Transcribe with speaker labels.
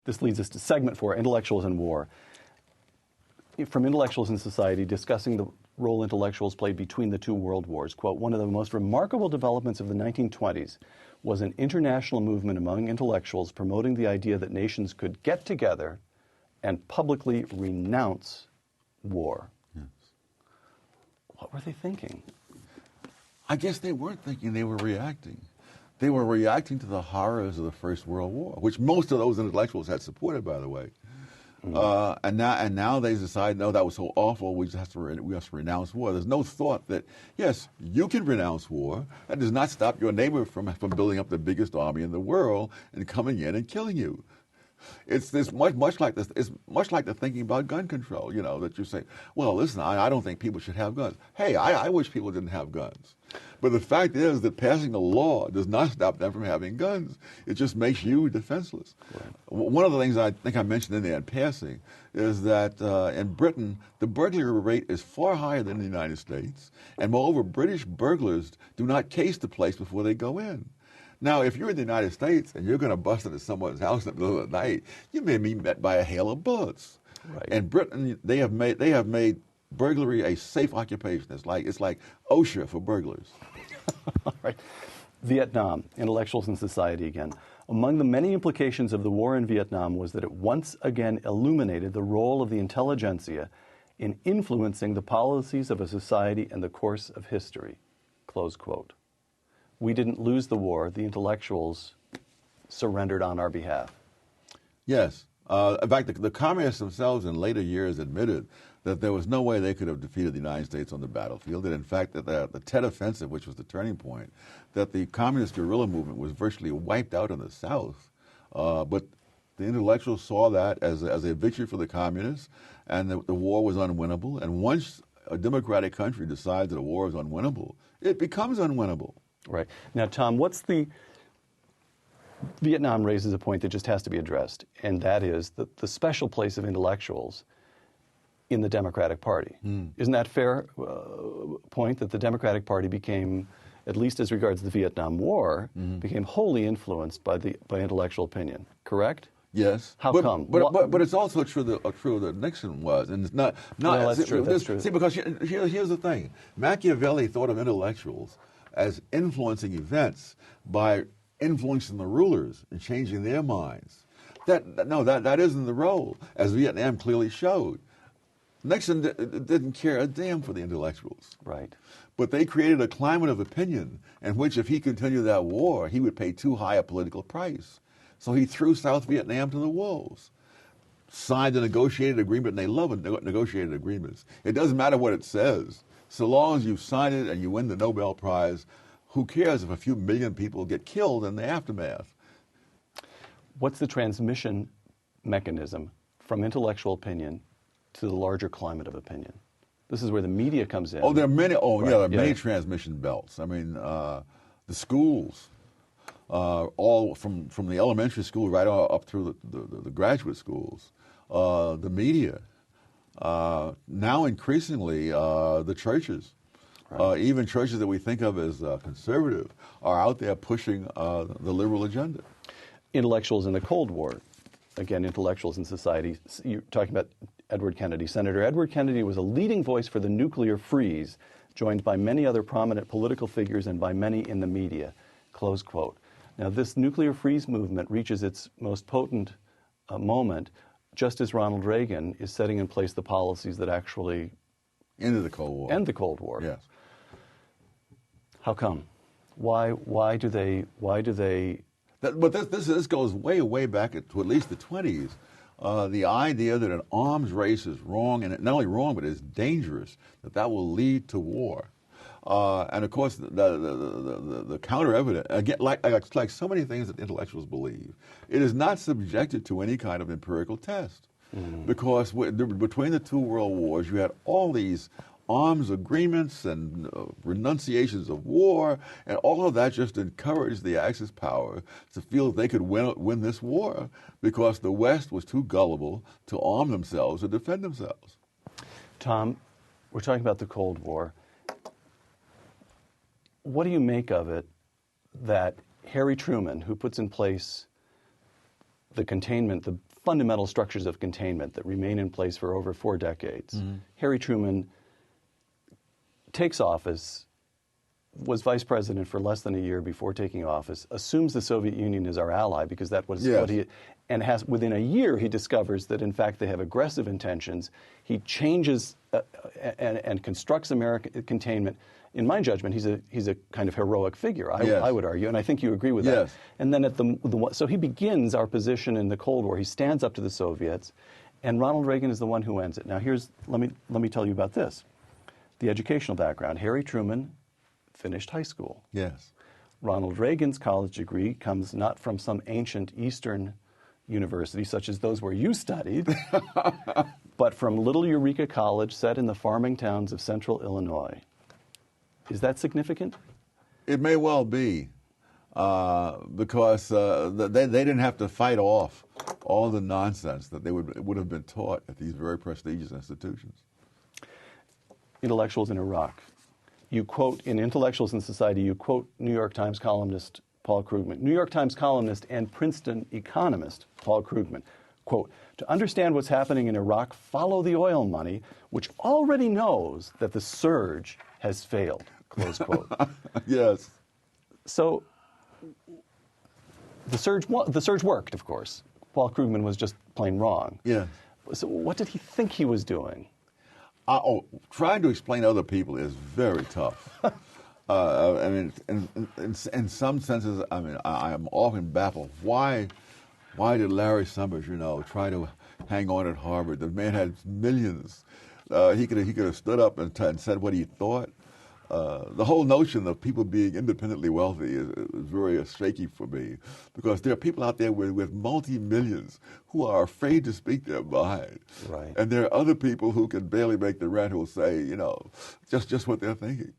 Speaker 1: this leads us to segment 4, Intellectuals and War. From Intellectuals in Society, discussing the role intellectuals played between the two world wars. Quote, one of the most remarkable developments of the 1920s was an international movement among intellectuals promoting the idea that nations could get together and publicly renounce war.
Speaker 2: Yes.
Speaker 1: What were they thinking?
Speaker 2: I guess they weren't thinking, they were reacting. They were reacting to the horrors of the First World War, which most of those intellectuals had supported, by the way. And now they decide, no, that was so awful, we have to renounce war. There's no thought that, yes, you can renounce war. That does not stop your neighbor from building up the biggest army in the world and coming in and killing you. It's much like this. It's much like the thinking about gun control. You know, that you say, well, listen, I don't think people should have guns. Hey, I wish people didn't have guns. But the fact is that passing a law does not stop them from having guns. It just makes you defenseless. Right. One of the things I think I mentioned in there in passing is that in Britain, the burglary rate is far higher than in the United States. And moreover, British burglars do not case the place before they go in. Now, if you're in the United States and you're going to bust into someone's house in the middle of the night, you may be met by a hail of bullets.
Speaker 1: Right.
Speaker 2: In Britain, they have made burglary a safe occupation. It's like OSHA for burglars.
Speaker 1: All right. Vietnam, Intellectuals in Society again. Among the many implications of the war in Vietnam was that it once again illuminated the role of the intelligentsia in influencing the policies of a society and the course of history. Close quote. We didn't lose the war. The intellectuals surrendered on our behalf.
Speaker 2: Yes. In fact, the communists themselves in later years admitted that there was no way they could have defeated the United States on the battlefield, and in fact that the Tet Offensive, which was the turning point, that the communist guerrilla movement was virtually wiped out in the South. But the intellectuals saw that as a victory for the communists, and the war was unwinnable. And once a democratic country decides that a war is unwinnable, it becomes unwinnable.
Speaker 1: Right. Now, Tom, Vietnam raises a point that just has to be addressed, and that is the special place of intellectuals in the Democratic Party. Isn't that a fair point, that the Democratic Party became, at least as regards the Vietnam War, became wholly influenced by intellectual opinion, correct?
Speaker 2: Yes.
Speaker 1: How come?
Speaker 2: But it's also true that Nixon was, and it's not.
Speaker 1: No, that's true. That's true.
Speaker 2: See, because here's the thing: Machiavelli thought of intellectuals as influencing events by influencing the rulers and changing their minds. That isn't the role, as Vietnam clearly showed. Nixon didn't care a damn for the intellectuals.
Speaker 1: Right.
Speaker 2: But they created a climate of opinion in which, if he continued that war, he would pay too high a political price. So he threw South Vietnam to the wolves, signed a negotiated agreement, and they love negotiated agreements. It doesn't matter what it says. So long as you sign it and you win the Nobel Prize, who cares if a few million people get killed in the aftermath?
Speaker 1: What's the transmission mechanism from intellectual opinion to the larger climate of opinion? This is where the media comes in.
Speaker 2: Oh, there are many. Oh,
Speaker 1: right.
Speaker 2: Yeah, there are many transmission belts. I mean, the schools, all from the elementary school right up through the graduate schools, the media. Now, increasingly, the churches, right. Even churches that we think of as conservative, are out there pushing the liberal agenda.
Speaker 1: Intellectuals in the Cold War, again, intellectuals in society. You're talking about Edward Kennedy. Senator Edward Kennedy was a leading voice for the nuclear freeze, joined by many other prominent political figures and by many in the media. Close quote. Now, this nuclear freeze movement reaches its most potent moment just as Ronald Reagan is setting in place the policies that actually
Speaker 2: ended the Cold War.
Speaker 1: End the Cold War.
Speaker 2: Yes.
Speaker 1: How come? Why do they?
Speaker 2: But this goes way back to at least the 20s. The idea that an arms race is wrong, and not only wrong, but is dangerous, that will lead to war. And of course, the counter evidence, again, like so many things that intellectuals believe, it is not subjected to any kind of empirical test. Because between the two world wars, you had all these arms agreements and renunciations of war, and all of that just encouraged the Axis power to feel they could win this war because the West was too gullible to arm themselves or defend themselves.
Speaker 1: Tom, we're talking about the Cold War. What do you make of it that Harry Truman, who puts in place the fundamental structures of containment that remain in place for over 4 decades. Harry Truman takes office, was vice president for less than a year before taking office, assumes the Soviet Union is our ally because that was what he, and has within a year he discovers that in fact they have aggressive intentions. He changes and constructs American containment. In my judgment, he's a kind of heroic figure, I would argue, and I think you agree with that. And then so he begins our position in the Cold War. He stands up to the Soviets, and Ronald Reagan is the one who ends it. Now let me tell you about this. The educational background. Harry Truman finished high school.
Speaker 2: Yes.
Speaker 1: Ronald Reagan's college degree comes not from some ancient Eastern university, such as those where you studied, but from Little Eureka College set in the farming towns of central Illinois. Is that significant?
Speaker 2: It may well be, because they didn't have to fight off all the nonsense that they would have been taught at these very prestigious institutions.
Speaker 1: Intellectuals in Iraq. You quote, in Intellectuals in Society, you quote New York Times columnist Paul Krugman. New York Times columnist and Princeton economist Paul Krugman. Quote, to understand what's happening in Iraq, follow the oil money, which already knows that the surge has failed, close quote.
Speaker 2: Yes.
Speaker 1: So the surge worked, of course. Paul Krugman was just plain wrong.
Speaker 2: Yeah.
Speaker 1: So what did he think he was doing?
Speaker 2: Trying to explain to other people is very tough. I mean, in some senses, I mean, I am often baffled. Why did Larry Summers, try to hang on at Harvard? The man had millions. He could have stood up and said what he thought. The whole notion of people being independently wealthy is very shaky for me, because there are people out there with multi-millions who are afraid to speak their mind.
Speaker 1: Right.
Speaker 2: And there are other people who can barely make the rent who will say, just what they're thinking.